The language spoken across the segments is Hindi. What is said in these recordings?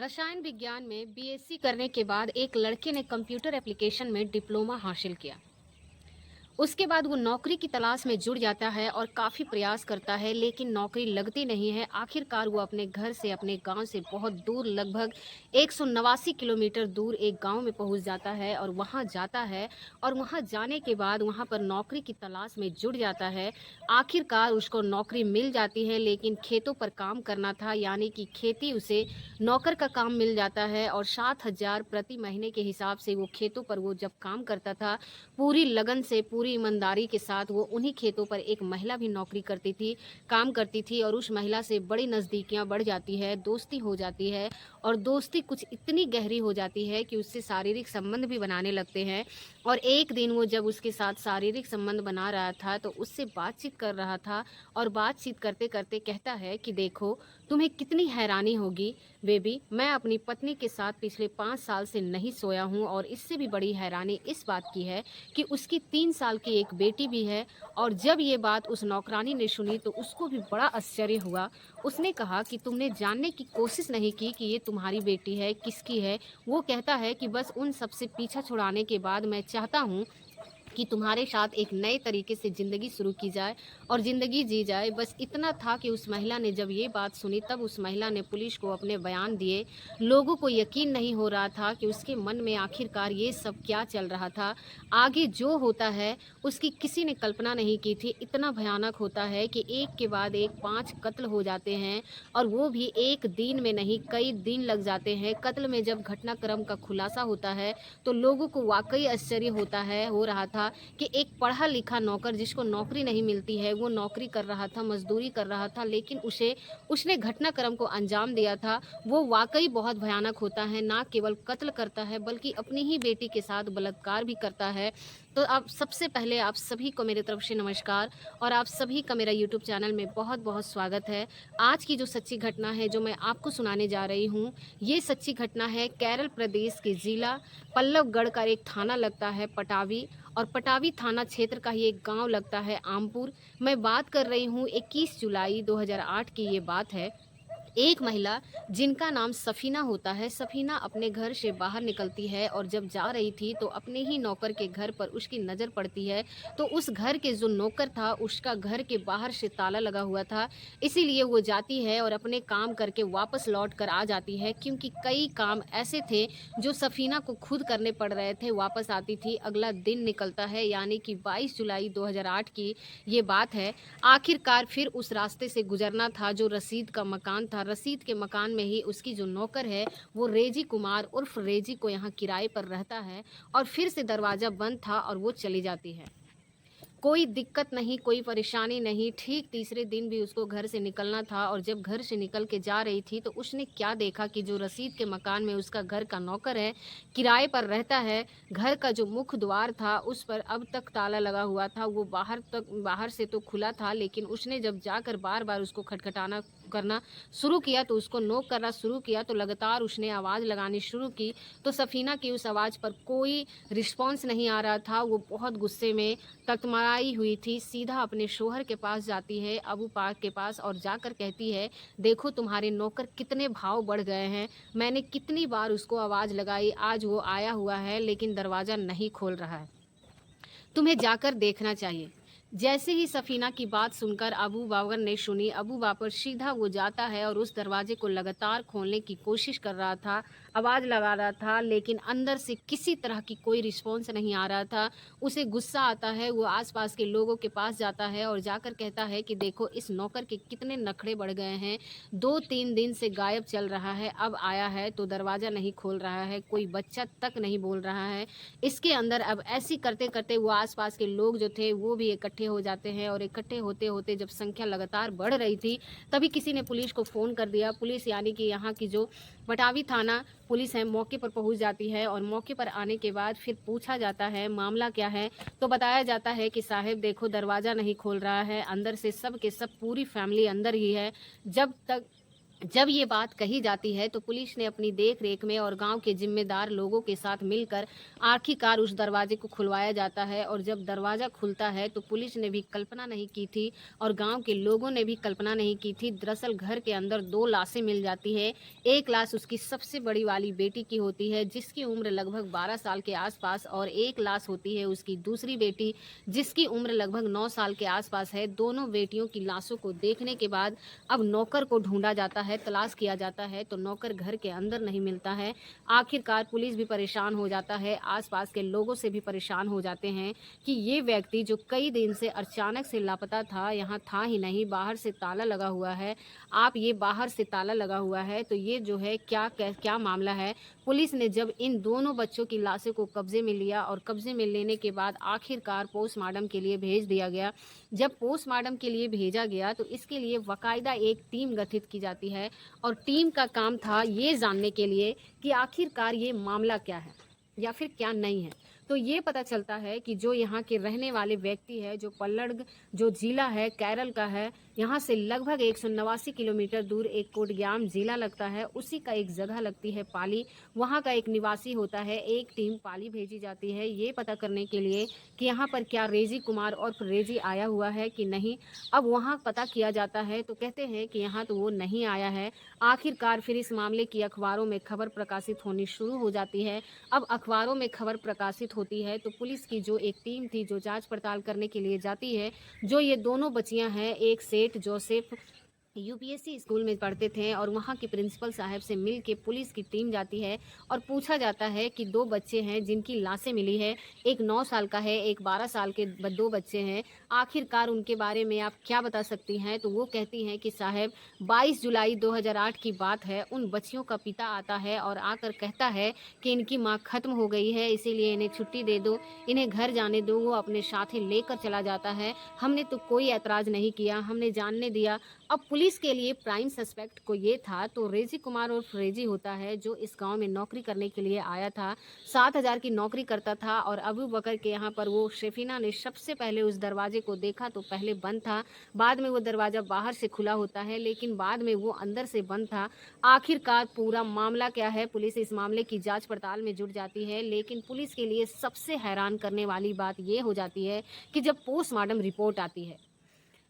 रसायन विज्ञान में बीएससी करने के बाद एक लड़के ने कंप्यूटर एप्लीकेशन में डिप्लोमा हासिल किया। उसके बाद वो नौकरी की तलाश में जुट जाता है और काफ़ी प्रयास करता है, लेकिन नौकरी लगती नहीं है। आखिरकार वो अपने घर से, अपने गांव से बहुत दूर, लगभग 189 किलोमीटर दूर एक गांव में पहुंच जाता है और वहां जाता है। और वहां जाने के बाद वहां पर नौकरी की तलाश में जुट जाता है। आखिरकार उसको नौकरी मिल जाती है, लेकिन खेतों पर काम करना था, यानी कि खेती उसे नौकर का काम मिल जाता है। और 7,000 प्रति महीने के हिसाब से वो खेतों पर वो जब काम करता था, पूरी लगन से, पूरी ईमानदारी के साथ वो उन्हीं खेतों पर एक महिला भी नौकरी करती थी, काम करती थी। और उस महिला से बड़ी नज़दीकियाँ बढ़ जाती है, दोस्ती हो जाती है। और दोस्ती कुछ इतनी गहरी हो जाती है कि उससे शारीरिक संबंध भी बनाने लगते हैं। और एक दिन वो जब उसके साथ शारीरिक संबंध बना रहा था, तो उससे बातचीत कर रहा था। और बातचीत करते-करते कहता है कि देखो, तुम्हें कितनी हैरानी होगी बेबी, मैं अपनी पत्नी के साथ पिछले 5 साल से नहीं सोया हूँ, और इससे भी बड़ी हैरानी इस बात की है कि उसकी 3 साल की एक बेटी भी है। और जब ये बात उस नौकरानी ने सुनी तो उसको भी बड़ा आश्चर्य हुआ। उसने कहा कि तुमने जानने की कोशिश नहीं की कि ये तुम्हारी बेटी है, किसकी है? वो कहता है कि बस उन सब से पीछा छुड़ाने के बाद मैं चाहता हूँ कि तुम्हारे साथ एक नए तरीके से ज़िंदगी शुरू की जाए और ज़िंदगी जी जाए। बस इतना था कि उस महिला ने जब ये बात सुनी, तब उस महिला ने पुलिस को अपने बयान दिए। लोगों को यकीन नहीं हो रहा था कि उसके मन में आखिरकार ये सब क्या चल रहा था। आगे जो होता है उसकी किसी ने कल्पना नहीं की थी। इतना भयानक होता है कि एक के बाद एक 5 कत्ल हो जाते हैं, और वो भी एक दिन में नहीं, कई दिन लग जाते हैं। कत्ल में जब घटनाक्रम का खुलासा होता है तो लोगों को वाक़ई आश्चर्य होता है, हो रहा था कि एक पढ़ा-लिखा नौकर जिसको नौकरी नहीं मिलती है, वो नौकरी कर रहा था, मज़दूरी कर रहा था, लेकिन उसने घटनाक्रम को अंजाम दिया था। वो वाक़ई बहुत भयानक होता है, ना केवल कत्ल करता है बल्कि अपनी ही बेटी के साथ बलात्कार भी करता है। तो आप सबसे पहले आप सभी को मेरी तरफ से नमस्कार, और आप सभी का मेरा यूट्यूब चैनल में बहुत-बहुत स्वागत है। आज की जो सच्ची घटना है, जो मैं आपको सुनाने जा रही हूँ, ये सच्ची घटना है केरल प्रदेश के ज़िला पल्लवगढ़ का एक थाना लगता है पटावी, और पटावी थाना क्षेत्र का ही एक गांव लगता है आमपुर। मैं बात कर रही हूँ 21 जुलाई 2008 की ये बात है। एक महिला जिनका नाम सफीना होता है, सफीना अपने घर से बाहर निकलती है और जब जा रही थी तो अपने ही नौकर के घर पर उसकी नज़र पड़ती है। तो उस घर के जो नौकर था, उसका घर के बाहर से ताला लगा हुआ था, इसीलिए वो जाती है और अपने काम करके वापस लौट कर आ जाती है, क्योंकि कई काम ऐसे थे जो सफीना को खुद करने पड़ रहे थे। वापस आती थी, अगला दिन निकलता है, यानी कि 22 जुलाई 2008 की ये बात है। आखिरकार फिर उस रास्ते से गुजरना था जो रसीद का मकान था। रसीद के मकान में ही उसकी जो नौकर है, वो रेजी कुमार उर्फ रेजी को यहाँ किराए पर रहता है। और फिर से दरवाज़ा बंद था और वो चली जाती है। कोई दिक्कत नहीं, कोई परेशानी नहीं। ठीक तीसरे दिन भी उसको घर से निकलना था, और जब घर से निकल के जा रही थी तो उसने क्या देखा कि जो रसीद के मकान में उसका घर का नौकर है, किराए पर रहता है, घर का जो मुख्य द्वार था उस पर अब तक ताला लगा हुआ था। वो बाहर से तो खुला था, लेकिन उसने जब जाकर बार-बार उसको खटखटाना करना शुरू किया, तो उसको नॉक करना शुरू किया, तो लगातार उसने आवाज़ लगानी शुरू की। तो सफीना की उस आवाज़ पर कोई रिस्पॉन्स नहीं आ रहा था। वो बहुत गुस्से में तड़तड़ाई हुई थी, सीधा अपने शौहर के पास जाती है, अबू पाक के पास, और जाकर कहती है, देखो तुम्हारे नौकर कितने भाव बढ़ गए हैं। मैंने कितनी बार उसको आवाज़ लगाई, आज वो आया हुआ है लेकिन दरवाज़ा नहीं खोल रहा है। तुम्हें जाकर देखना चाहिए। जैसे ही सफीना की बात सुनकर अबू बाकर ने सुनी, अबू बाकर सीधा वो जाता है और उस दरवाजे को लगातार खोलने की कोशिश कर रहा था, आवाज़ लगा रहा था, लेकिन अंदर से किसी तरह की कोई रिस्पॉन्स नहीं आ रहा था। उसे गुस्सा आता है, वो आसपास के लोगों के पास जाता है और जाकर कहता है कि देखो इस नौकर के कितने नखरे बढ़ गए हैं, 2-3 दिन से गायब चल रहा है, अब आया है तो दरवाज़ा नहीं खोल रहा है, कोई बच्चा तक नहीं बोल रहा है। इसके अंदर अब ऐसी करते-करते वो आस-पास के लोग जो थे वो भी इकट्ठे हो जाते हैं, और इकट्ठे होते-होते जब संख्या लगातार बढ़ रही थी, तभी किसी ने पुलिस को फ़ोन कर दिया। पुलिस यानी कि यहाँ की जो पटावी थाना पुलिस है, मौके पर पहुँच जाती है, और मौके पर आने के बाद फिर पूछा जाता है मामला क्या है, तो बताया जाता है कि साहब देखो दरवाज़ा नहीं खोल रहा है, अंदर से सब के सब पूरी फैमिली अंदर ही है। जब तक जब ये बात कही जाती है तो पुलिस ने अपनी देख रेख में और गांव के जिम्मेदार लोगों के साथ मिलकर आखिरकार उस दरवाजे को खुलवाया जाता है। और जब दरवाज़ा खुलता है तो पुलिस ने भी कल्पना नहीं की थी और गांव के लोगों ने भी कल्पना नहीं की थी। दरअसल घर के अंदर दो लाशें मिल जाती है। एक लाश उसकी सबसे बड़ी वाली बेटी की होती है जिसकी उम्र लगभग 12 साल के आसपास, और एक लाश होती है उसकी दूसरी बेटी जिसकी उम्र लगभग 9 साल के आसपास है। दोनों बेटियों की लाशों को देखने के बाद अब नौकर को ढूंढा जाता है, तलाश किया जाता है, तो नौकर घर के अंदर नहीं मिलता है। आखिरकार पुलिस भी परेशान हो जाता है, आसपास के लोगों से भी परेशान हो जाते हैं कि ये व्यक्ति जो कई दिन से अचानक से लापता था, यहाँ था ही नहीं, बाहर से ताला लगा हुआ है। आप ये बाहर से ताला लगा हुआ है तो ये जो है क्या क्या क्या मामला है। पुलिस ने जब इन दोनों बच्चों की लाशों को कब्जे में लिया और कब्जे में लेने के बाद आखिरकार पोस्टमार्टम के लिए भेज दिया गया। जब पोस्टमार्टम के लिए भेजा गया तो इसके लिए बाकायदा एक टीम गठित की जाती है और टीम का काम था ये जानने के लिए कि आखिरकार ये मामला क्या है या फिर क्या नहीं है। तो ये पता चलता है कि जो यहाँ के रहने वाले व्यक्ति है, जो पल्लड़ जो जिला है केरल का है, यहाँ से लगभग 189 किलोमीटर दूर एक कोटग्याम जिला लगता है, उसी का एक जगह लगती है पाली, वहाँ का एक निवासी होता है। एक टीम पाली भेजी जाती है ये पता करने के लिए कि यहाँ पर क्या रेजी कुमार और रेजी आया हुआ है कि नहीं। अब वहाँ पता किया जाता है तो कहते हैं कि यहाँ तो वो नहीं आया है। आखिरकार फिर इस मामले की अखबारों में खबर प्रकाशित होनी शुरू हो जाती है। अब अखबारों में खबर प्रकाशित होती है तो पुलिस की जो एक टीम थी जो जांच पड़ताल करने के लिए जाती है, जो ये दोनों बच्चियां हैं, एक सेठ जोसेफ यूपीएससी स्कूल में पढ़ते थे और वहाँ के प्रिंसिपल साहब से मिल के पुलिस की टीम जाती है और पूछा जाता है कि दो बच्चे हैं जिनकी लाशें मिली है, एक 9 साल का है, एक 12 साल के दो बच्चे हैं, आखिरकार उनके बारे में आप क्या बता सकती हैं। तो वो कहती हैं कि साहब 22 जुलाई 2008 की बात है, उन बच्चियों का पिता आता है और आकर कहता है कि इनकी माँ खत्म हो गई है, इसीलिए इन्हें छुट्टी दे दो, इन्हें घर जाने दो। वो अपने साथ ही लेकर चला जाता है। हमने तो कोई ऐतराज़ नहीं किया, हमने जानने दिया। अब पुलिस के लिए प्राइम सस्पेक्ट को ये था तो रेजी कुमार और फ्रेजी होता है जो इस गांव में नौकरी करने के लिए आया था, 7,000 की नौकरी करता था। और अबू बकर के यहाँ पर वो शेफीना ने सबसे पहले उस दरवाजे को देखा तो पहले बंद था, बाद में वो दरवाज़ा बाहर से खुला होता है लेकिन बाद में वो अंदर से बंद था। आखिरकार पूरा मामला क्या है, पुलिस इस मामले की जाँच पड़ताल में जुट जाती है। लेकिन पुलिस के लिए सबसे हैरान करने वाली बात ये हो जाती है कि जब पोस्टमार्टम रिपोर्ट आती है,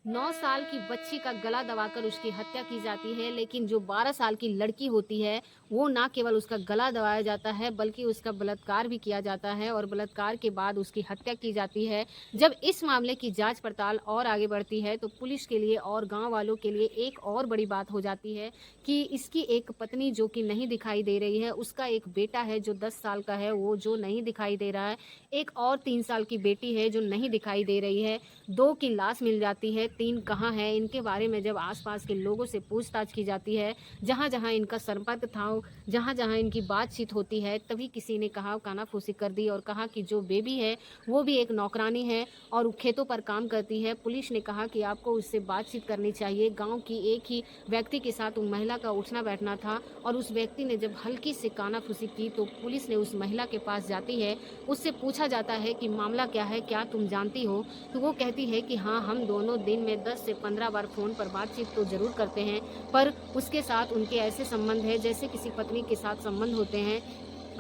9 साल की बच्ची का गला दबाकर उसकी हत्या की जाती है, लेकिन जो 12 साल की लड़की होती है वो ना केवल उसका गला दबाया जाता है बल्कि उसका बलात्कार भी किया जाता है और बलात्कार के बाद उसकी हत्या की जाती है। जब इस मामले की जांच पड़ताल और आगे बढ़ती है तो पुलिस के लिए और गांव वालों के लिए एक और बड़ी बात हो जाती है कि इसकी एक पत्नी जो कि नहीं दिखाई दे रही है, उसका एक बेटा है जो 10 साल का है, वो जो नहीं दिखाई दे रहा है, एक और 3 साल की बेटी है जो नहीं दिखाई दे रही है, 2 की लाश मिल जाती है, 3 कहाँ है। इनके बारे में जब आसपास के लोगों से पूछताछ की जाती है, जहाँ जहाँ इनका संपर्क था, जहाँ जहाँ इनकी बातचीत होती है, तभी किसी ने कहा कानाफूसी कर दी और कहा कि जो बेबी है वो भी एक नौकरानी है और वो खेतों पर काम करती है। पुलिस ने कहा कि आपको उससे बातचीत करनी चाहिए। गांव की एक ही व्यक्ति के साथ उस महिला का उठना बैठना था और उस व्यक्ति ने जब हल्की से कानाफूसी की तो पुलिस ने उस महिला के पास जाती है, उससे पूछा जाता है कि मामला क्या है, क्या तुम जानती हो। तो वो कहती है कि हाँ, हम दोनों दिन में 10 से 15 बार फ़ोन पर बातचीत तो ज़रूर करते हैं, पर उसके साथ उनके ऐसे संबंध है जैसे किसी पत्नी के साथ संबंध होते हैं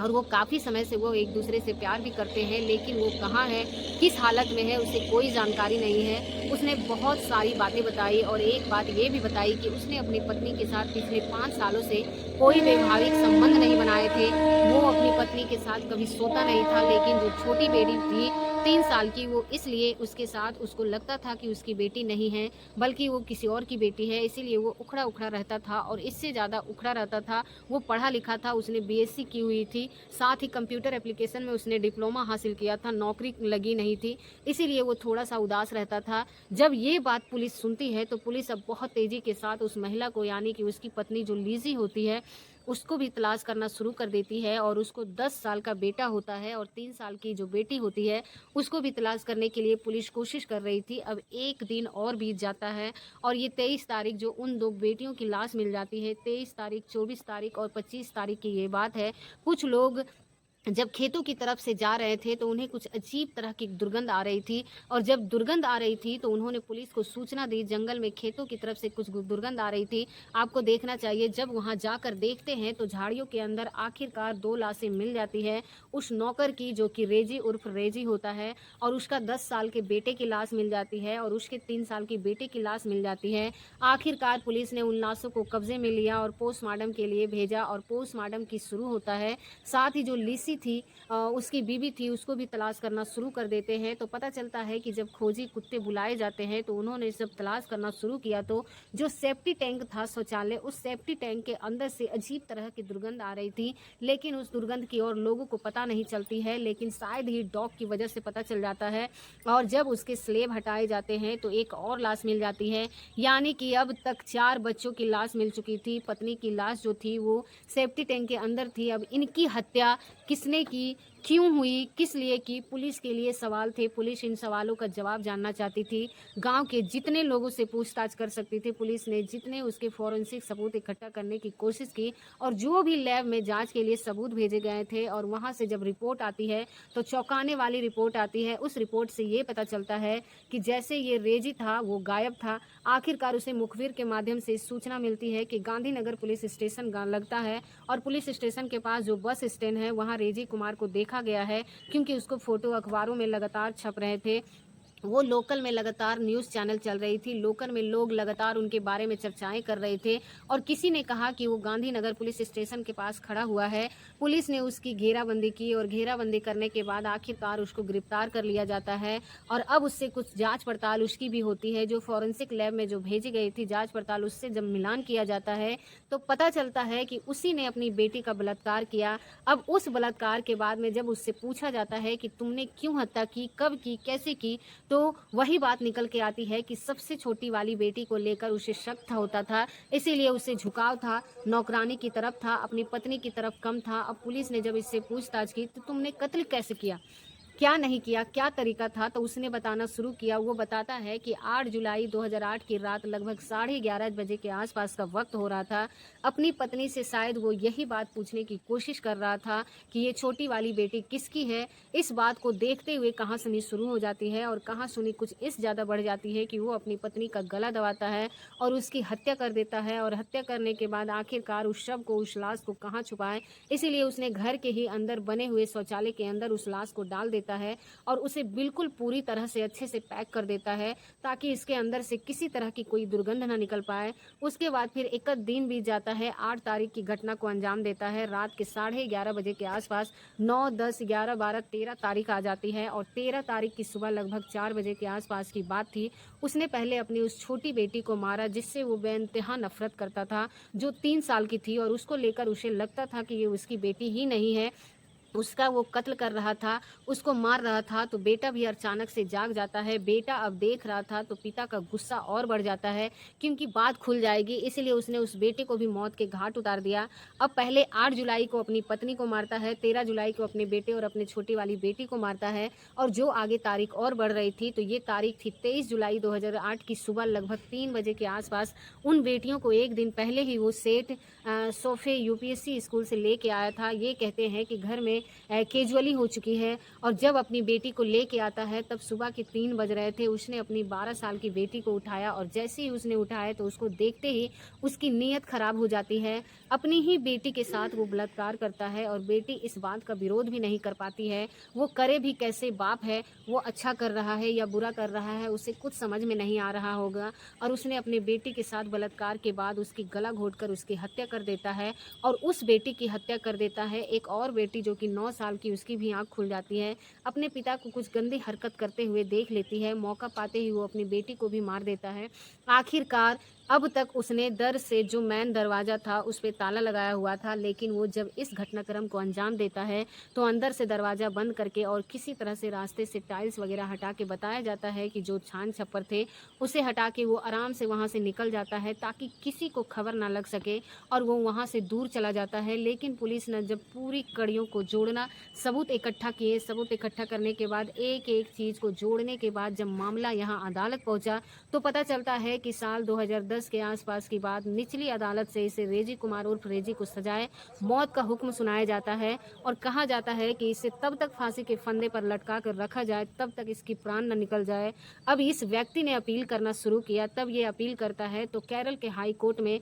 और वो काफ़ी समय से वो एक दूसरे से प्यार भी करते हैं, लेकिन वो कहाँ है, किस हालत में है, उसे कोई जानकारी नहीं है। उसने बहुत सारी बातें बताई और एक बात ये भी बताई कि उसने अपनी पत्नी के साथ पिछले 5 सालों से कोई वैवाहिक संबंध नहीं बनाए थे। वो अपनी पत्नी के साथ कभी सोता नहीं था, लेकिन जो छोटी बेटी थी 3 साल की, वो इसलिए उसके साथ उसको लगता था कि उसकी बेटी नहीं है बल्कि वो किसी और की बेटी है, इसीलिए वो उखड़ा-उखड़ा रहता था और इससे ज़्यादा उखड़ा रहता था। वो पढ़ा लिखा था, उसने बीएससी की हुई थी, साथ ही कंप्यूटर एप्लीकेशन में उसने डिप्लोमा हासिल किया था, नौकरी लगी नहीं थी, इसीलिए वो थोड़ा-सा उदास रहता था। जब ये बात पुलिस सुनती है तो पुलिस अब बहुत तेज़ी के साथ उस महिला को, यानी कि उसकी पत्नी जो लीज़ी होती है, उसको भी तलाश करना शुरू कर देती है और उसको 10 साल का बेटा होता है और 3 साल की जो बेटी होती है उसको भी तलाश करने के लिए पुलिस कोशिश कर रही थी। अब एक दिन और बीत जाता है और ये 23 तारीख जो उन 2 बेटियों की लाश मिल जाती है, 23 तारीख, 24 तारीख और 25 तारीख की ये बात है। कुछ लोग जब खेतों की तरफ से जा रहे थे तो उन्हें कुछ अजीब तरह की दुर्गंध आ रही थी और जब दुर्गंध आ रही थी तो उन्होंने पुलिस को सूचना दी। जंगल में खेतों की तरफ से कुछ दुर्गंध आ रही थी। आपको देखना चाहिए, जब वहां जाकर देखते हैं तो झाड़ियों के अंदर आखिरकार 2 लाशें मिल जाती है। उस नौकर की, जो कि रेजी उर्फ रेजी होता है, और उसका 10 साल के बेटे की लाश मिल जाती है और उसके 3 साल की बेटे की लाश मिल जाती है। आखिरकार पुलिस ने उन लाशों को कब्जे में लिया और पोस्टमार्टम के लिए भेजा और पोस्टमार्टम की शुरू होता है। साथ ही जो लिसी थी, उसकी बीवी थी, उसको भी तलाश करना शुरू कर देते हैं। तो पता चलता है कि जब खोजी कुत्ते बुलाए जाते हैं तो उन्होंने जब तलाश करना शुरू किया तो जो सेफ्टी टैंक था शौचालय, उस सेफ्टी टैंक के अंदर से अजीब तरह की दुर्गंध आ रही थी। लेकिन उस दुर्गंध की और लोगों को पता नहीं चलती है, लेकिन शायद ही डॉग की वजह से पता चल जाता है। और जब उसके स्लेब हटाए जाते हैं तो एक और लाश मिल जाती है। यानी कि अब तक 4 बच्चों की लाश मिल चुकी थी। पत्नी की लाश जो थी वो सेफ्टी टैंक के अंदर थी। अब इनकी हत्या किसने की, क्यों हुई, किस लिए की, पुलिस के लिए सवाल थे। पुलिस इन सवालों का जवाब जानना चाहती थी। गांव के जितने लोगों से पूछताछ कर सकती थी पुलिस ने, जितने उसके फॉरेंसिक सबूत इकट्ठा करने की कोशिश की और जो भी लैब में जांच के लिए सबूत भेजे गए थे, और वहां से जब रिपोर्ट आती है तो चौंकाने वाली रिपोर्ट आती है। उस रिपोर्ट से ये पता चलता है कि जैसे ये रेजी था वो गायब था। आखिरकार उसे मुखबिर के माध्यम से सूचना मिलती है कि गांधीनगर पुलिस स्टेशन लगता है और पुलिस स्टेशन के पास जो बस स्टैंड है वहाँ रेजी कुमार को देखा गया है, क्योंकि उसको फोटो अखबारों में लगातार छप रहे थे। वो लोकल में लगातार न्यूज़ चैनल चल रही थी, लोकल में लोग लगातार उनके बारे में चर्चाएं कर रहे थे और किसी ने कहा कि वो गांधीनगर पुलिस स्टेशन के पास खड़ा हुआ है। पुलिस ने उसकी घेराबंदी की और घेराबंदी करने के बाद आखिरकार उसको गिरफ्तार कर लिया जाता है और अब उससे कुछ जांच पड़ताल उसकी भी होती है। जो फॉरेंसिक लैब में जो भेजी गई थी जांच पड़ताल, उससे जब मिलान किया जाता है तो पता चलता है कि उसी ने अपनी बेटी का बलात्कार किया। अब उस बलात्कार के बाद में जब उससे पूछा जाता है कि तुमने क्यों हत्या की, कब की, कैसे की, तो वही बात निकल के आती है कि सबसे छोटी वाली बेटी को लेकर उसे शक था होता था, इसीलिए उसे झुकाव था, नौकरानी की तरफ था, अपनी पत्नी की तरफ कम था। अब पुलिस ने जब इससे पूछताछ की तो तुमने कत्ल कैसे किया, क्या नहीं किया, क्या तरीका था, तो उसने बताना शुरू किया। वो बताता है कि 8 जुलाई 2008 की रात लगभग 11:30 बजे के आसपास का वक्त हो रहा था। अपनी पत्नी से शायद वो यही बात पूछने की कोशिश कर रहा था कि ये छोटी वाली बेटी किसकी है। इस बात को देखते हुए कहासुनी शुरू हो जाती है और कहासुनी कुछ इस ज़्यादा बढ़ जाती है कि वो अपनी पत्नी का गला दबाता है और उसकी हत्या कर देता है। और हत्या करने के बाद आखिरकार उस शव को, उस लाश को कहाँ छुपाए, इसीलिए उसने घर के ही अंदर बने हुए शौचालय के अंदर उस लाश को डाल देता है और उसे बिल्कुल पूरी तरह से अच्छे से पैक कर देता है ताकि इसके अंदर से किसी तरह की कोई दुर्गंध ना निकल पाए। उसके बाद फिर एक दिन बीत जाता है। 8 तारीख की घटना को अंजाम देता है। रात के 11:30 बजे के आसपास 9, 10, 11, 12, 13 तारीख आ जाती है और 13 तारीख की सुबह लगभग 4 बजे के आसपास की बात थी। उसने पहले अपनी उस छोटी बेटी को मारा जिससे वो बेइंतहा नफरत करता था, जो 3 साल की थी और उसको लेकर उसे लगता था कि ये उसकी बेटी ही नहीं है। उसका वो कत्ल कर रहा था, उसको मार रहा था। तो बेटा भी अचानक से जाग जाता है। बेटा अब देख रहा था तो पिता का गुस्सा और बढ़ जाता है क्योंकि बात खुल जाएगी, इसलिए उसने उस बेटे को भी मौत के घाट उतार दिया। अब पहले 8 जुलाई को अपनी पत्नी को मारता है, 13 जुलाई को अपने बेटे और अपने छोटी वाली बेटी को मारता है और जो आगे तारीख और बढ़ रही थी तो ये तारीख थी 23 जुलाई 2008 की सुबह लगभग 3 बजे के आसपास। उन बेटियों को एक दिन पहले ही वो सेठ सोफे यूपीएससी स्कूल से लेके आया था। ये कहते हैं कि घर में कैजुअली हो चुकी है और जब अपनी बेटी को लेके आता है तब सुबह के 3 बज रहे थे। उसने अपनी 12 साल की बेटी को उठाया और जैसे ही उसने उठाया तो उसको देखते ही उसकी नीयत खराब हो जाती है। अपनी ही बेटी के साथ वो बलात्कार करता है और बेटी इस बात का विरोध भी नहीं कर पाती है। वो करे भी कैसे, बाप है, वो अच्छा कर रहा है या बुरा कर रहा है उसे कुछ समझ में नहीं आ रहा होगा और उसने अपनी बेटी के साथ बलात्कार के बाद उसकी गला घोंटकर उसकी हत्या कर देता है और उस बेटी की हत्या कर देता है। एक और बेटी जो कि 9 साल की, उसकी भी आंख खुल जाती है। अपने पिता को कुछ गंदी हरकत करते हुए देख लेती है। मौका पाते ही वो अपनी बेटी को भी मार देता है। आखिरकार अब तक उसने दर से जो मेन दरवाज़ा था उस पे ताला लगाया हुआ था, लेकिन वो जब इस घटनाक्रम को अंजाम देता है तो अंदर से दरवाज़ा बंद करके और किसी तरह से रास्ते से टाइल्स वगैरह हटा के, बताया जाता है कि जो छान छप्पर थे उसे हटा के वो आराम से वहाँ से निकल जाता है ताकि किसी को खबर ना लग सके और वो वहाँ से दूर चला जाता है। लेकिन पुलिस ने जब पूरी कड़ियों को जोड़ना, सबूत इकट्ठा किए, सबूत इकट्ठा करने के बाद एक एक चीज़ को जोड़ने के बाद जब मामला यहाँ अदालत पहुँचा तो पता चलता है कि साल 2010 वर्ष के आसपास की बात, निचली अदालत से इसे रेजी कुमार उर्फ रेजी को सजाए मौत का हुक्म सुनाया जाता है और कहा जाता है कि इसे तब तक फांसी के फंदे पर लटका कर रखा जाए तब तक इसकी प्राण न निकल जाए। अब इस व्यक्ति ने अपील करना शुरू किया, तब ये अपील करता है तो केरल के हाई कोर्ट में,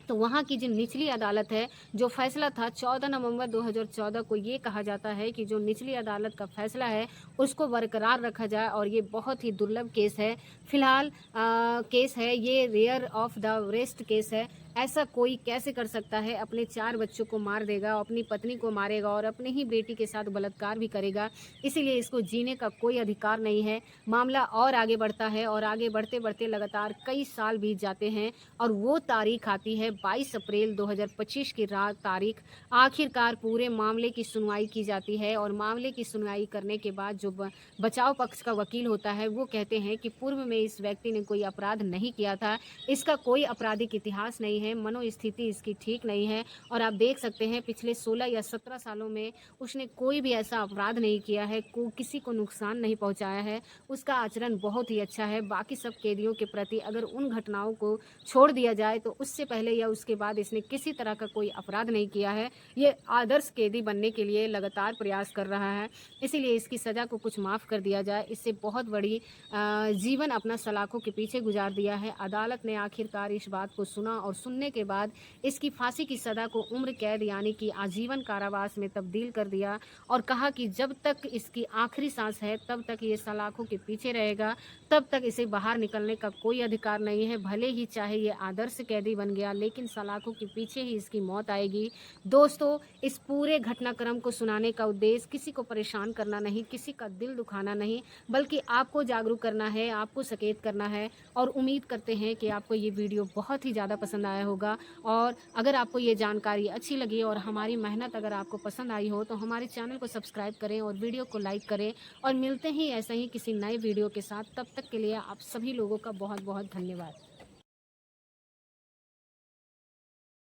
तो वहाँ की जो निचली अदालत है, जो फैसला था 14 नवंबर 2014 को, ये कहा जाता है कि जो निचली अदालत का फैसला है उसको बरकरार रखा जाए और ये बहुत ही दुर्लभ केस है। फिलहाल केस है ये rare of the rest case है। ऐसा कोई कैसे कर सकता है, अपने 4 बच्चों को मार देगा, अपनी पत्नी को मारेगा और अपनी ही बेटी के साथ बलात्कार भी करेगा। इसीलिए इसको जीने का कोई अधिकार नहीं है। मामला और आगे बढ़ता है और आगे बढ़ते बढ़ते लगातार कई साल बीत जाते हैं और वो तारीख आती है 22 अप्रैल 2025 की रात तारीख। आखिरकार पूरे मामले की सुनवाई की जाती है और मामले की सुनवाई करने के बाद जो बचाव पक्ष का वकील होता है वो कहते हैं कि पूर्व में इस व्यक्ति ने कोई अपराध नहीं किया था, इसका कोई आपराधिक इतिहास नहीं है, मनोस्थिति इसकी ठीक नहीं है और आप देख सकते हैं पिछले 16 या 17 सालों में उसने कोई भी ऐसा अपराध नहीं किया है, किसी को नुकसान नहीं पहुंचाया है, उसका आचरण बहुत ही अच्छा है। बाकी सब कैदियों के प्रति अगर उन घटनाओं को छोड़ दिया जाए तो उससे पहले या उसके बाद इसने किसी तरह का कोई अपराध नहीं किया है। ये आदर्श कैदी बनने के लिए लगातार प्रयास कर रहा है, इसीलिए इसकी सज़ा को कुछ माफ़ कर दिया जाए। इससे बहुत बड़ी जीवन अपना सलाखों के पीछे गुजार दिया है। अदालत ने आखिरकार इस बात को सुना और सुनने के बाद इसकी फांसी की सज़ा को उम्र कैद यानी कि आजीवन कारावास में तब्दील कर दिया और कहा कि जब तक इसकी आखिरी सांस है तब तक ये सलाखों के पीछे रहेगा, तब तक इसे बाहर निकलने का कोई अधिकार नहीं है। भले ही चाहे ये आदर्श कैदी बन गया लेकिन सलाखों के पीछे ही इसकी मौत आएगी। दोस्तों, इस पूरे घटनाक्रम को सुनाने का उद्देश्य किसी को परेशान करना नहीं, किसी का दिल दुखाना नहीं, बल्कि आपको जागरूक करना है, आपको सचेत करना है। और उम्मीद करते हैं कि आपको ये वीडियो बहुत ही ज़्यादा पसंद आया होगा और अगर आपको ये जानकारी अच्छी लगी और हमारी मेहनत अगर आपको पसंद आई हो तो हमारे चैनल को सब्सक्राइब करें और वीडियो को लाइक करें और मिलते ही ऐसे ही किसी नए वीडियो के साथ। तब तक के लिए आप सभी लोगों का बहुत बहुत धन्यवाद।